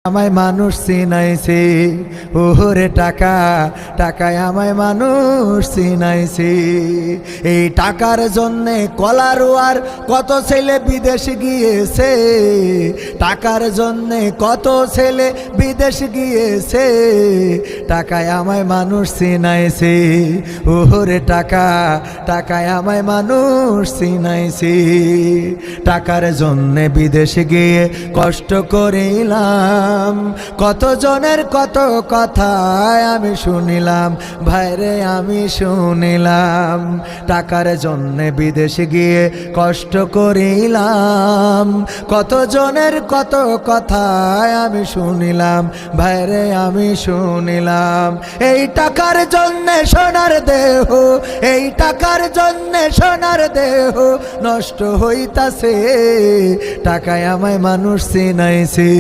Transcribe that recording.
আমায় মানুষ চিনাইছে, ওরে টাকা টাকায় আমায় মানুষ চিনাইছে। এই টাকার জন্যে কলারোয়ার কত ছেলে বিদেশ গিয়েছে, টাকার জন্যে কত ছেলে বিদেশ গিয়েছে। টাকায় আমায় মানুষ চিনাইছে, ওরে টাকা টাকায় আমায় মানুষ চিনাইছে। টাকার জন্যে বিদেশ গিয়ে কষ্ট করিলাম, কত জনের কত কথা আমি শুনিলাম, ভাইরে আমি শুনিলাম। টাকার জন্যে বিদেশে গিয়ে কষ্ট করিলাম, কত জনের কত কথা আমি শুনিলাম, ভাইরে আমি শুনিলাম। এই টাকার জন্যে সোনার দেহ, এই টাকার জন্যে সোনার দেহ নষ্ট হইতাছে। টাকায় আমায় মানুষ চিনাইছে,